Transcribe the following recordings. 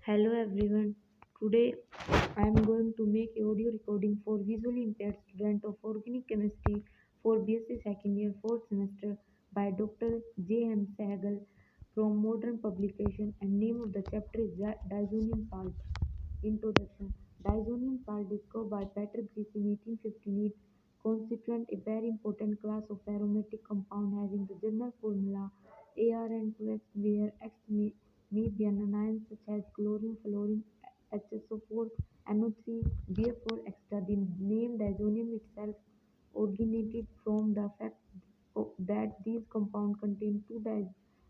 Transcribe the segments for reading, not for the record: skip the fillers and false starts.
Hello everyone. Today I am going to make a audio recording for visually impaired student of organic chemistry for BSc second year fourth semester by Dr. J.M. Sehgal from Modern Publication, and name of the chapter is Diazonium salt. Introduction. Diazonium salt discovered by Peter Gris in 1858 constituent a very important class of aromatic compound having the general formula ARN2X, where X may be an anion such as chlorine, fluorine, HSO4, NO3, BF4, etc. The name diazonium itself originated from the fact that these compounds contain two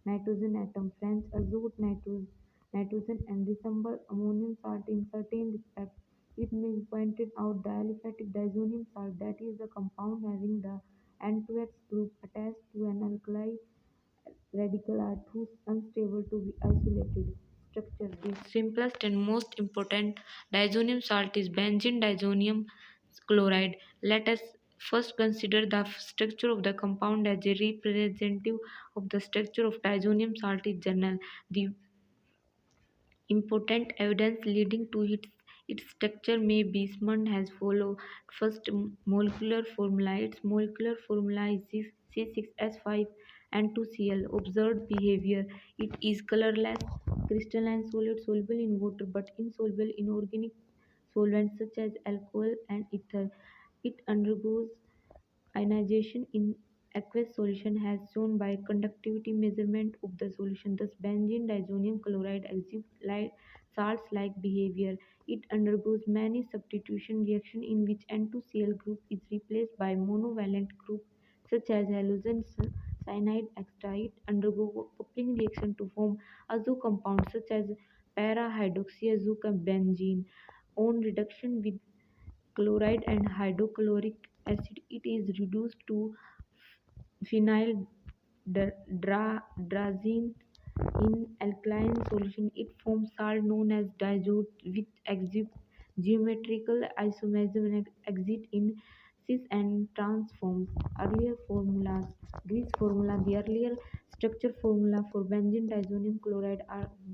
nitrogen atoms, French azote nitrogen and resemble ammonium salt in certain respects. It may be pointed out the aliphatic diazonium salt, that is the compound having the N2X group attached to an alkali radical, are too unstable to be isolated. Structure. The simplest and most important diazonium salt is benzene diazonium chloride. Let us first consider the structure of the compound as a representative of the structure of diazonium salt is general. The important evidence leading to its structure may be summed as follows. First, molecular formula. Its molecular formula is C6H5 and 2Cl. Observed behavior. It is colorless, crystalline solid, soluble in water but insoluble in organic solvents such as alcohol and ether. It undergoes ionization in aqueous solution as shown by conductivity measurement of the solution. Thus, benzene diazonium chloride exhibits salts-like behavior. It undergoes many substitution reactions in which N2Cl group is replaced by monovalent group such as halogen cyanide extra. It undergoes coupling reaction to form azo compounds such as para-hydroxyazo-benzene. On reduction with chloride and hydrochloric acid, it is reduced to phenyl drazine. In alkaline solution, it forms salt known as diazote, which exhibits geometrical isomerism and exit in cis and trans forms. Earlier formulas. Gris formula. The earlier structure formula for benzene diazonium chloride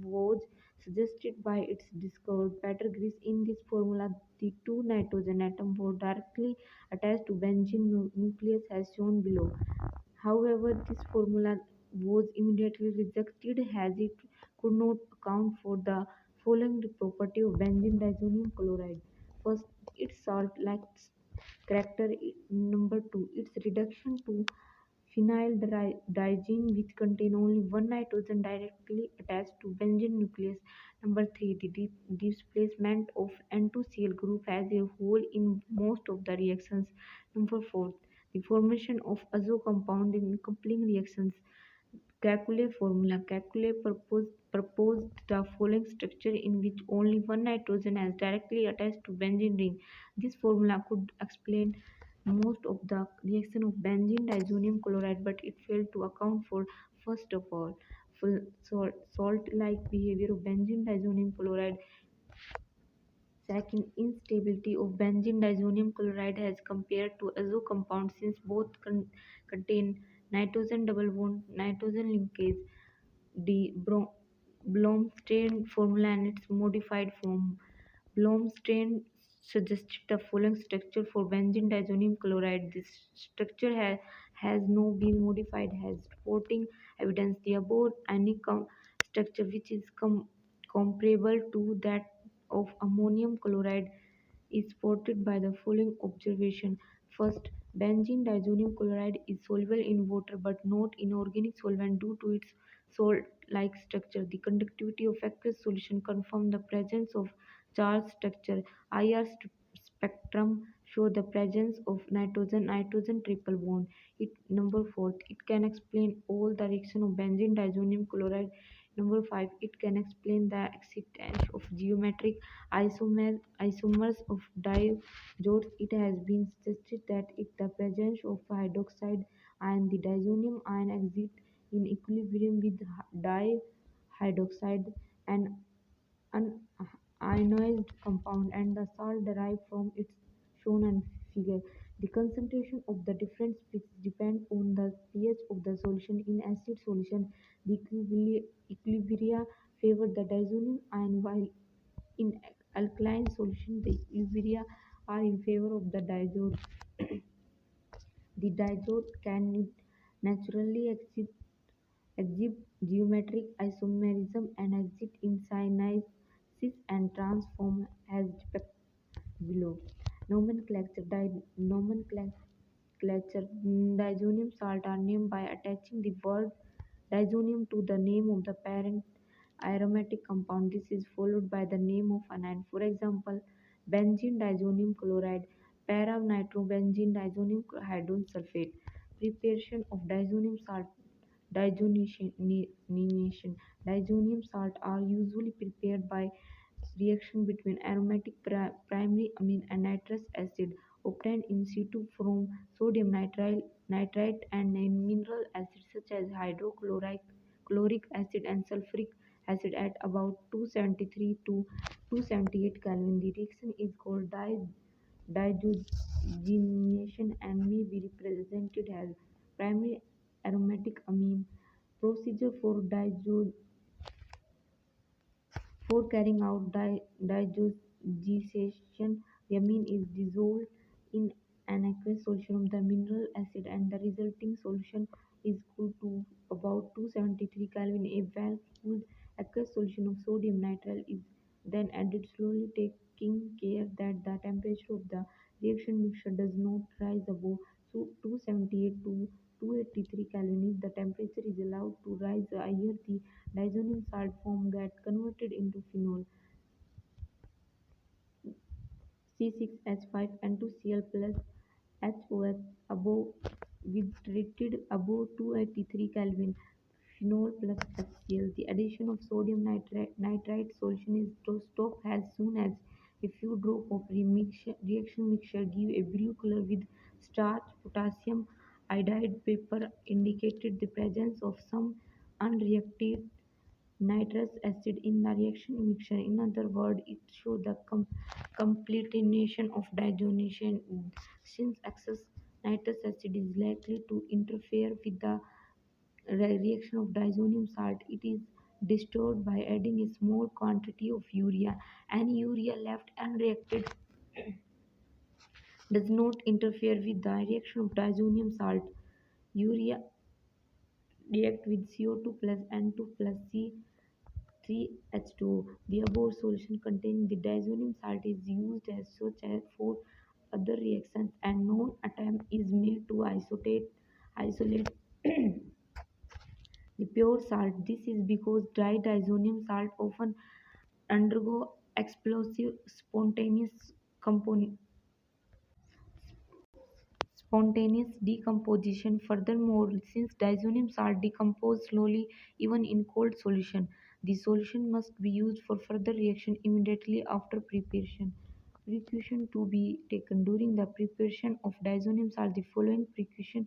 was suggested by its discoverer Peter Gris. In this formula, the two nitrogen atoms were directly attached to benzene nucleus as shown below. However, this formula was immediately rejected as it could not account for the following property of benzene diazonium chloride. First, its salt-like character. Number two, its reduction to phenyldiazine, which contain only one nitrogen directly attached to benzene nucleus. Number three, the displacement of N2Cl group as a whole in most of the reactions. Number four, the formation of azo compound in coupling reactions. Calculae formula. Calculae proposed the following structure in which only one nitrogen is directly attached to benzene ring. This formula could explain most of the reaction of benzene diazonium chloride, but it failed to account for, first of all, full salt-like behavior of benzene diazonium chloride. Second, instability of benzene diazonium chloride as compared to azo compounds, since both contain nitrogen double bond nitrogen linkage. The Blomstein formula and its modified form. Blomstein suggested the following structure for benzene diazonium chloride. This structure has now been modified, has supporting evidence. The above ionic structure, which is comparable to that of ammonium chloride, is supported by the following observation. First, benzene diazonium chloride is soluble in water but not in organic solvent due to its salt-like structure. The conductivity of aqueous solution confirms the presence of charged structure. IR spectrum show the presence of nitrogen triple bond. It number fourth, it can explain all the reaction of benzene diazonium chloride. Number five, it can explain the existence of geometric isomers of diazotes. It has been suggested that if the presence of hydroxide ion, the diazonium ion exit in equilibrium with dihydroxide, and unionized compound, and the salt derived from its shown and figure. The concentration of the different species depend on the pH of the solution. In acid solution, the equilibria favor the diazonium ion, while in alkaline solution the urea are in favor of the diazole. The diazole can naturally exhibit geometric isomerism and exit in synesis and transform as depicted below. Nomenclature Nomenclature Diazonium salt are named by attaching the word diazonium to the name of the parent aromatic compound. This is followed by the name of an anion. For example, benzene diazonium chloride, para-nitrobenzene diazonium hydrogen sulfate. Preparation of diazonium salt. Diazonation. Diazonium salt are usually prepared by reaction between aromatic primary amine and nitrous acid obtained in situ from sodium nitrite and in mineral acids such as hydrochloric acid and sulfuric acid at about 273 to 278 Kelvin. The reaction is called diazogenation and may be represented as primary aromatic amine. Procedure for carrying out digestion, the amine is dissolved in an aqueous solution of the mineral acid and the resulting solution is cooled to about 273 Kelvin. A well-cooled aqueous solution of sodium nitrile is then added slowly, taking care that the temperature of the reaction mixture does not rise above 278 to 283 Kelvin. If the temperature is allowed to rise higher, the diazonium salt form gets converted into phenol C6H5N2Cl plus HOH above with treated above 283 Kelvin. Phenol plus HCl. The addition of sodium nitrite solution is to stop as soon as a few drops of reaction mixture give a blue color with starch. Potassium iodide paper indicated the presence of some unreacted nitrous acid in the reaction mixture. In other words, it shows the completion of diazonation. Since excess nitrous acid is likely to interfere with the reaction of diazonium salt, it is destroyed by adding a small quantity of urea. Any urea left unreacted does not interfere with the reaction of diazonium salt. Urea react with CO2 plus N2 plus C3H2O. The above solution containing the diazonium salt is used as such as for other reactions and no attempt is made to isolate the pure salt. This is because dry diazonium salt often undergo explosive spontaneous decomposition. Furthermore, since diazonium salt decomposes slowly even in cold solution, the solution must be used for further reaction immediately after preparation. Precaution to be taken during the preparation of diazonium salt. The following precaution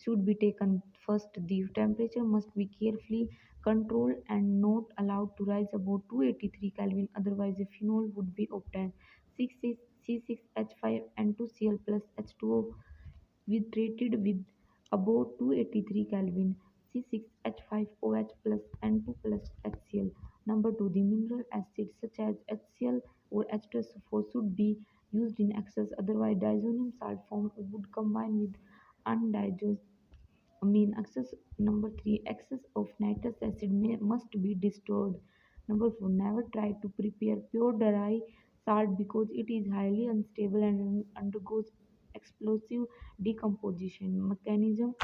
should be taken. First, the temperature must be carefully controlled and not allowed to rise above 283 Kelvin, otherwise a phenol would be obtained. 6 C6H5N2Cl plus H2O with treated with about 283 Kelvin. C6H5OH plus N2 plus HCl. Number 2. The mineral acids such as HCl or H2SO4 should be used in excess, otherwise diazonium salt form would combine with undigested amine. Number 3. Excess of nitrous acid must be destroyed. Number 4. Never try to prepare pure dry salt because it is highly unstable and undergoes explosive decomposition. Mechanism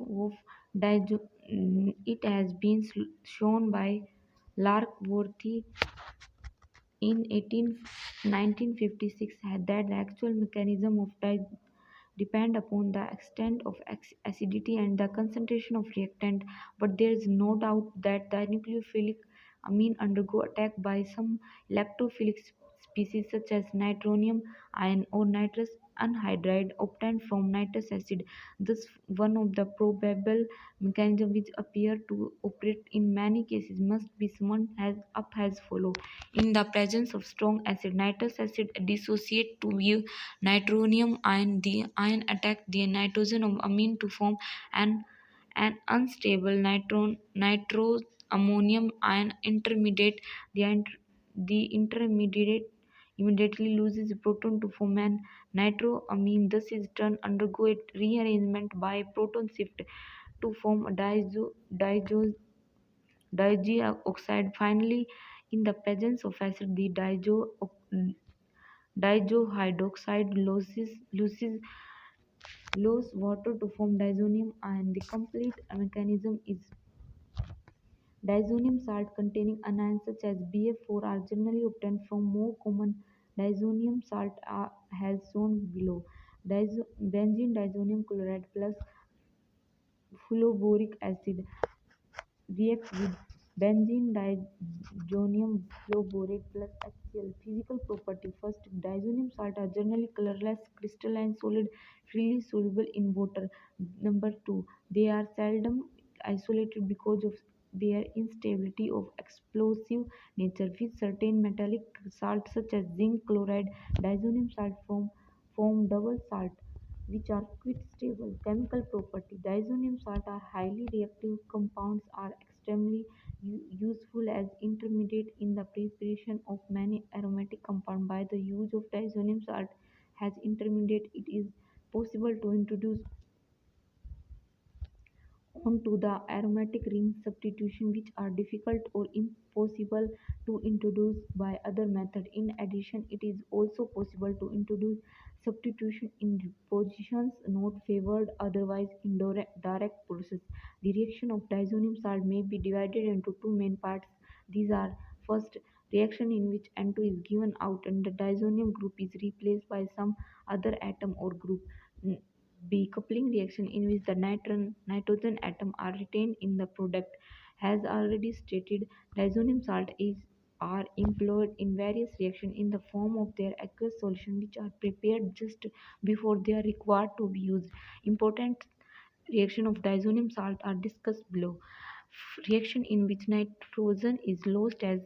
of it has been shown by Larkworthy in 1956 that the actual mechanism of depend upon the extent of acidity and the concentration of reactant, but there is no doubt that the nucleophilic amine undergo attack by some electrophilic species such as nitronium ion or nitrous anhydride obtained from nitrous acid. Thus, one of the probable mechanisms which appear to operate in many cases must be summed up as follows. In the presence of strong acid, nitrous acid dissociate to give nitronium ion. The ion attack the nitrogen of amine to form an unstable nitro-ammonium ion intermediate. The intermediate immediately loses a proton to form an nitroamine. Thus, is turn undergo a rearrangement by proton shift to form a dioxide. Finally, in the presence of acid, the diazohydroxide loses water to form diazonium ion. The complete mechanism is diazonium salt containing anions such as BF4 are generally obtained from more common diazonium salt as shown below. Benzene diazonium chloride plus fulvoric acid reacts with benzene diazonium fluoride plus HCl. Physical property. First, diazonium salts are generally colorless, crystalline solid, freely soluble in water. Number two, they are seldom isolated because of their instability of explosive nature. With certain metallic salts such as zinc chloride, diazonium salt form double salt which are quite stable. Chemical property. Diazonium salt are highly reactive compounds are extremely useful as intermediate in the preparation of many aromatic compounds. By the use of diazonium salt as intermediate, it is possible to introduce onto the aromatic ring substitution which are difficult or impossible to introduce by other method. In addition, it is also possible to introduce substitution in positions not favored otherwise in direct process. The reaction of diazonium salt may be divided into two main parts. These are: first, reaction in which N2 is given out and the diazonium group is replaced by some other atom or group. B. Coupling reaction in which the nitrogen atom are retained in the product. As already stated, diazonium salt is are employed in various reactions in the form of their aqueous solution which are prepared just before they are required to be used. Important reaction of diazonium salt are discussed below. Reaction in which nitrogen is lost as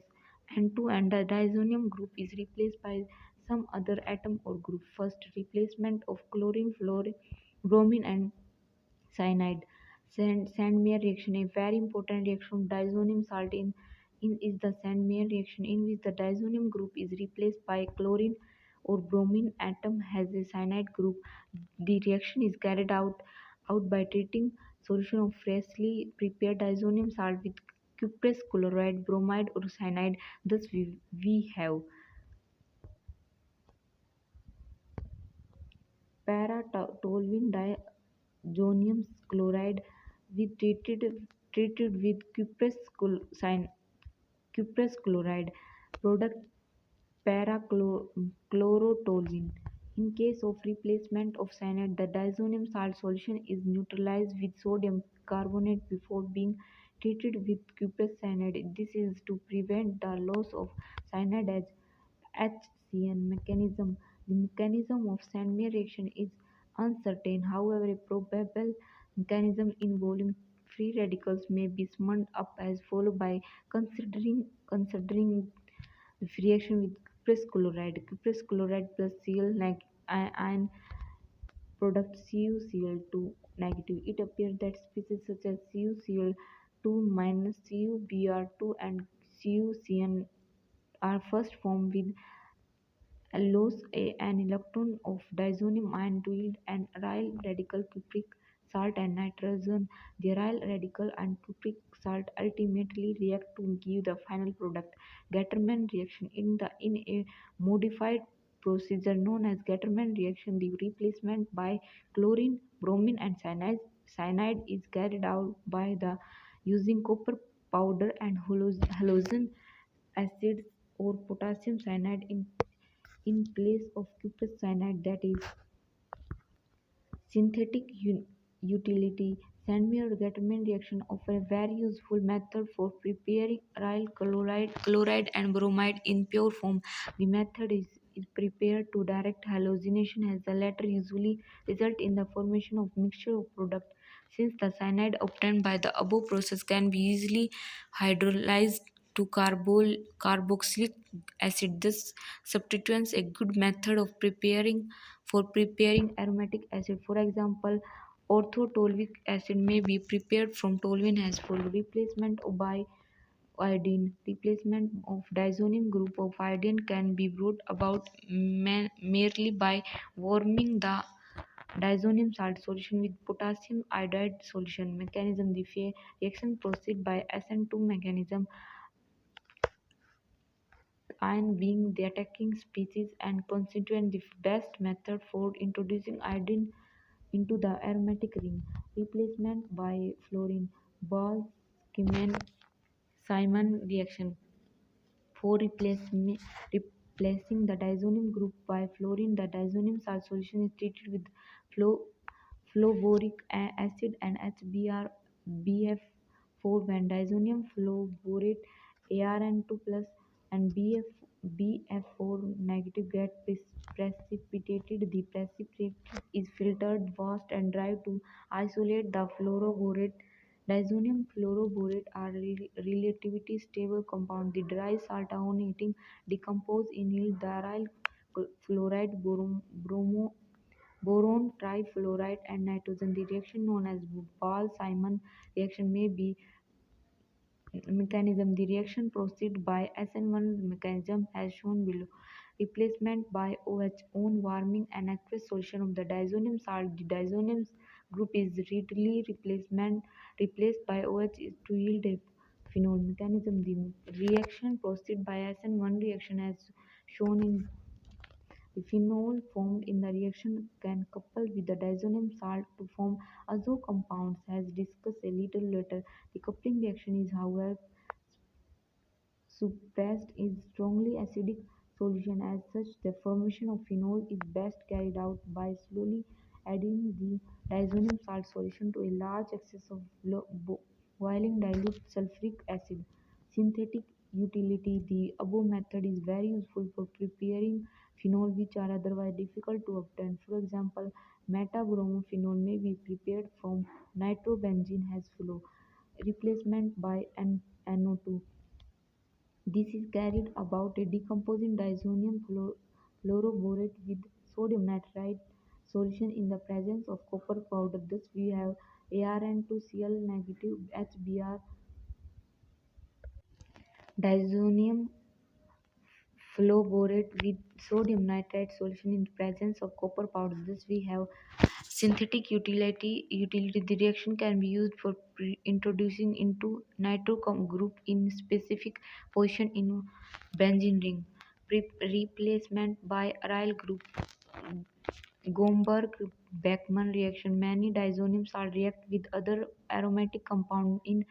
N2 and the diazonium group is replaced by some other atom or group. First, replacement of chlorine, fluorine, bromine and cyanide. Sandmeyer reaction. A very important reaction of diazonium salt in is the Sandmeyer reaction in which the diazonium group is replaced by chlorine or bromine atom has a cyanide group. The reaction is carried out by treating solution of freshly prepared diazonium salt with cuprous chloride, bromide or cyanide. Thus we have para-toluene diazonium chloride with treated with cuprous chloride. Product para-chlorotoluene. In case of replacement of cyanide, the diazonium salt solution is neutralized with sodium carbonate before being treated with cuprous cyanide. This is to prevent the loss of cyanide as HCN mechanism. The mechanism of Sandmeyer reaction is uncertain. However, a probable mechanism involving free radicals may be summed up as follows by considering the reaction with cuprous chloride. Cuprous chloride plus Cl ion product CuCl2 negative. It appears that species such as CuCl2 minus CuBr2 and CuCN are first formed with allows an electron of diazonium ion to yield an aryl radical cupric salt and nitrogen. The aryl radical and cupric salt ultimately react to give the final product. Gattermann reaction in a modified procedure known as Gattermann reaction, the replacement by chlorine, bromine, and cyanide is carried out by the using copper powder and halogen acids or potassium cyanide in place of cuprous cyanide, that is synthetic utility. Sandmeyer-Gattermann reaction offer a very useful method for preparing aryl chloride and bromide in pure form. The method is is prepared to direct hallucination, as the latter usually result in the formation of mixture of product. Since the cyanide obtained by the above process can be easily hydrolyzed to carboxylic acid, this substitutes a good method of preparing aromatic acid. For example, orthotolvic acid may be prepared from toluene as full replacement by iodine. Replacement of diazonium group of iodine can be brought about merely by warming the diazonium salt solution with potassium iodide solution. Mechanism: the reaction proceeds by SN2 mechanism, iron being the attacking species and constituent the best method for introducing iodine into the aromatic ring. Replacement by fluorine. Ball Simon reaction. For replacing the diazonium group by fluorine, the diazonium salt solution is treated with fluo- fluoroboric acid and HBr BF4 when diazonium fluoroborate Arn2 plus and BF4 negative get precipitated. The precipitate is filtered, washed, and dried to isolate the fluoroborate. Diazonium fluoroborate are relatively stable compound. The dry salt on heating decompose in yield the aryl fluoride, boron trifluoride, and nitrogen. The reaction known as Ball-Simon reaction may be mechanism. The reaction proceeds by SN1 mechanism as shown below. Replacement by OH on warming an aqueous solution of the diazonium salt. The diazonium group is readily replaced by OH is to yield a phenol. Mechanism: the reaction proceeds by SN1 reaction as shown in the phenol formed in the reaction can couple with the diazonium salt to form azo compounds, as discussed a little later. The coupling reaction is, however, suppressed in strongly acidic solution. As such, the formation of phenol is best carried out by slowly adding the diazonium salt solution to a large excess of boiling dilute sulfuric acid. Synthetic utility: the above method is very useful for preparing phenol which are otherwise difficult to obtain. For example, metabromophenol may be prepared from nitrobenzene as flow replacement by NO2. This is carried about a decomposing diazonium fluoroborate with sodium nitrite solution in the presence of copper powder. Thus, we have Arn2Cl negative HBr diazonium fluoroborate with sodium nitrite solution in the presence of copper powder. Thus, we have synthetic utility. The reaction can be used for introducing into nitro group in specific position in benzene ring. Replacement by aryl group. Gomberg-Bachmann reaction. Many diazonium salt react with other aromatic compound in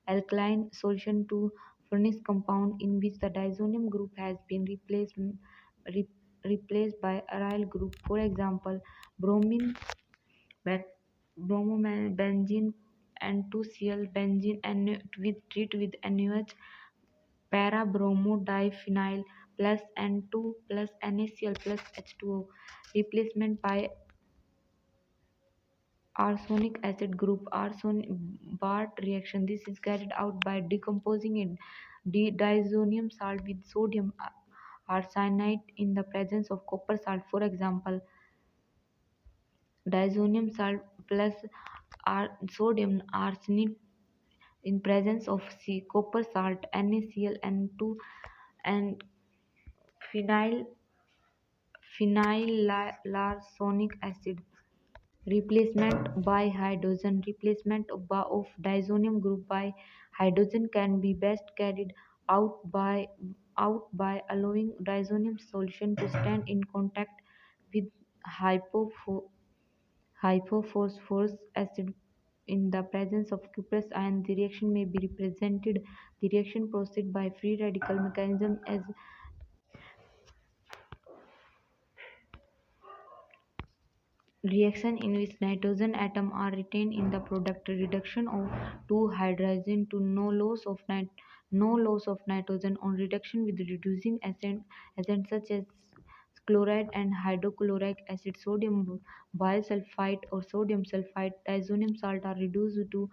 alkaline solution to furnish compound in which the diazonium group has been re- replaced by aryl group. For example, bromine Bac- bromobenzene and 2Cl benzene and with treat with NaOH para-bromodiphenyl plus N2 plus NaCl plus H2O. Replacement by arsenic acid group. Bart reaction. This is carried out by decomposing a diazonium salt with sodium arsenide in the presence of copper salt. For example, diazonium salt plus sodium arsenide in presence of copper salt, NaCl, N2, and phenyl phenylarsenic acid. Replacement by hydrogen. Replacement of diazonium group by hydrogen can be best carried out by allowing diazonium solution to stand in contact with hypophosphorus acid in the presence of cuprous ion. The reaction may be represented. The reaction proceeds by free radical mechanism as reaction in which nitrogen atoms are retained in the product. Reduction of two hydrogen to no loss of nitrogen on reduction with reducing agents such as chloride and hydrochloric acid, sodium bisulfite or sodium sulfite, diazonium salt are reduced to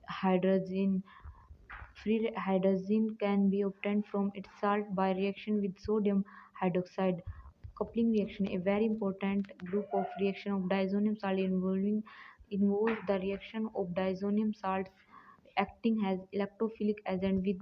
hydrogen. Free hydrogen can be obtained from its salt by reaction with sodium hydroxide. Coupling reaction, a very important group of reaction of diazonium salt involves the reaction of diazonium salts acting as electrophilic agent with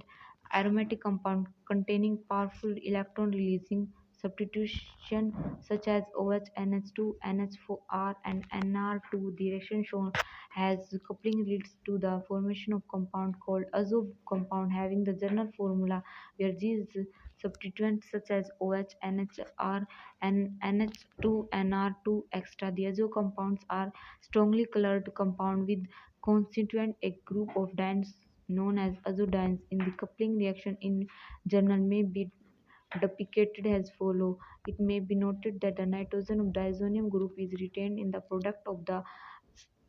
aromatic compound containing powerful electron releasing substitution such as OH, NH2, NH4R and NR2. The reaction shown as coupling leads to the formation of compound called azo compound having the general formula where G is substituents such as OH, NHR and NH2, NR2 extra. The azo compounds are strongly colored compound with constituent a group of dienes known as azodines. In the coupling reaction in general may be depicted as follow. It may be noted that the nitrogen of diazonium group is retained in the product of the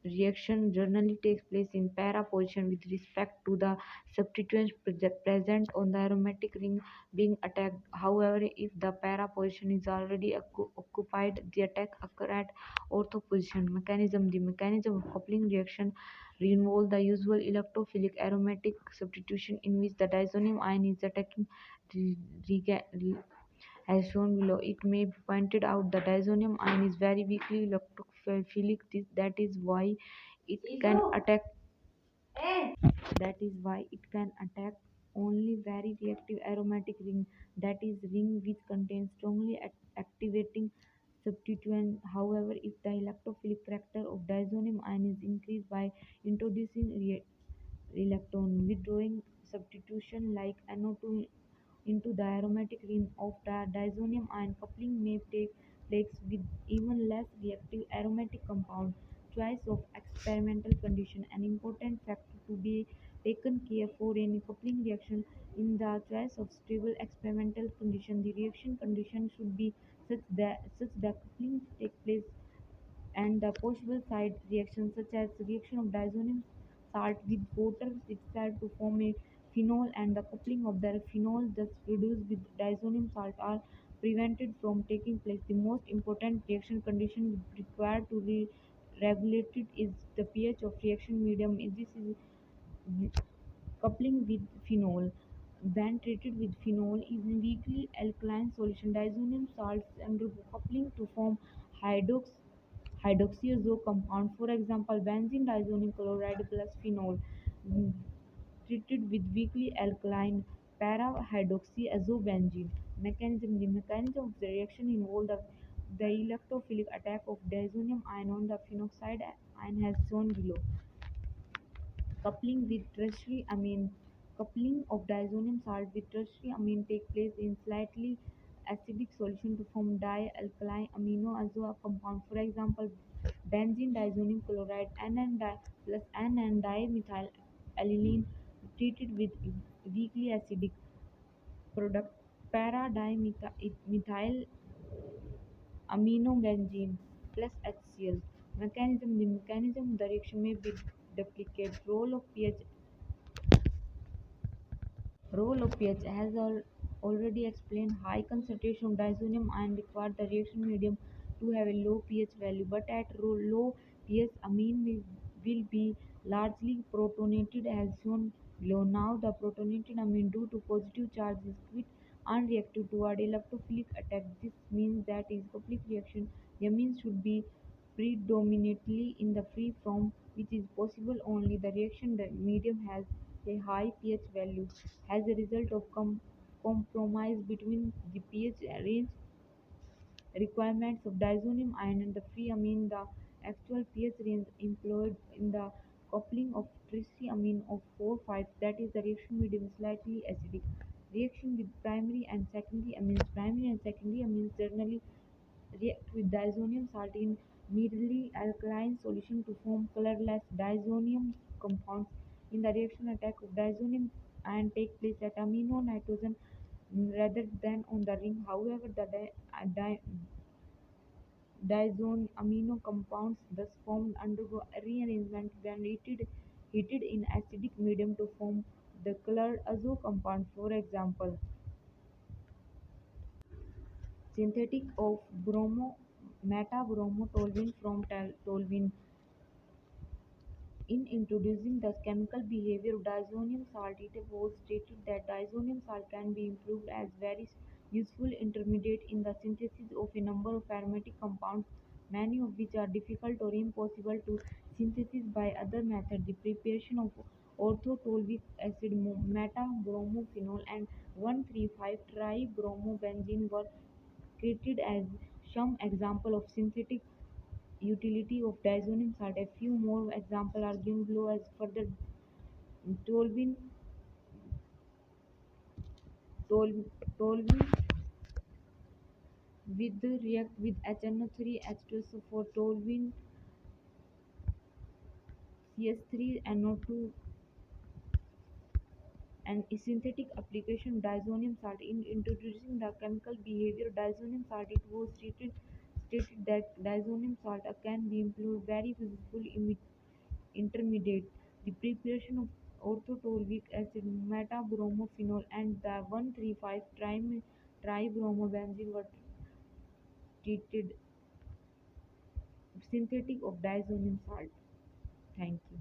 reaction generally takes place in para position with respect to the substituents present on the aromatic ring being attacked. However, if the para position is already occupied, the attack occur at ortho position. Mechanism: the mechanism of coupling reaction involves the usual electrophilic aromatic substitution in which the diazonium ion is attacking as shown below. It may be pointed out that diazonium ion is very weakly electrophilic. That is why it can attack. That is why it can attack only very reactive aromatic ring. That is ring which contains strongly activating substituent. However, if the electrophilic character of diazonium ion is increased by introducing electron withdrawing substitution like NO2 into the aromatic ring of the diazonium ion, coupling may take place with even less reactive aromatic compound. Choice of experimental condition, an important factor to be taken care for any coupling reaction. In the choice of stable experimental condition, the reaction condition should be such that coupling take place and the possible side reactions such as reaction of diazonium salt with water itself to form a phenol and the coupling of the phenol thus produced with diazonium salt are prevented from taking place. The most important reaction condition required to be regulated is the pH of reaction medium. This is coupling with phenol. When treated with phenol is in weakly alkaline solution, diazonium salts undergo coupling to form hydrox hydroxyazo compound. For example, benzene diazonium chloride plus phenol. Mm, Treated with weakly alkaline para-hydroxyazobenzene. Mechanism: the mechanism of the reaction involved the electrophilic attack of diazonium ion on the phenoxide ion as shown below. Coupling with tertiary amine. Coupling of diazonium salt with tertiary amine take place in slightly acidic solution to form dialkyl aminoazo compound. For example, benzene diazonium chloride plus N and dimethyl aniline treated with weakly acidic product para dimethyl aminobenzene plus HCl. Mechanism: the mechanism of the reaction may be duplicate. Role of pH has already explained. High concentration of diazonium ion require the reaction medium to have a low pH value, but at low pH amine will be largely protonated as shown below. Now the protonated amine due to positive charge is quite unreactive toward electrophilic attack. This means that in coupling reaction the amine should be predominantly in the free form, which is possible only the reaction the medium has a high pH value. As a result of compromise between the pH range requirements of diazonium ion and the free amine, the actual pH range employed in the coupling of tertiary amine of 4-5, that is the reaction medium is slightly acidic. Reaction with primary and secondary amines. Primary and secondary amines generally react with diazonium salt in mildly alkaline solution to form colorless diazonium compounds. In the reaction, attack of diazonium ion take place at amino nitrogen rather than on the ring. However, the diazone amino compounds thus formed undergo rearrangement when heated in acidic medium to form the colored azo compound. For example, synthetic of metabromotoluene from toluene. In introducing the chemical behavior of diazonium salt, it was stated that diazonium salt can be improved as very useful intermediate in the synthesis of a number of aromatic compounds, many of which are difficult or impossible to synthesize by other methods. The preparation of orthotolvic acid, metabromophenol, and 1,3,5-tribromobenzene were treated as some example of synthetic utility of diazonium salt. A few more examples are given below as further toluene, toluene with react with HNO3 H2SO for toluene CS3NO2 and synthetic application of diazonium salt. In introducing the chemical behavior of diazonium salt, it was stated that diazonium salt can be employed very useful intermediate. The preparation of orthotolvic acid, metabromophenol, and the 1,3,5-tribromobenzene were treated synthetic of diazonium salt. Thank you.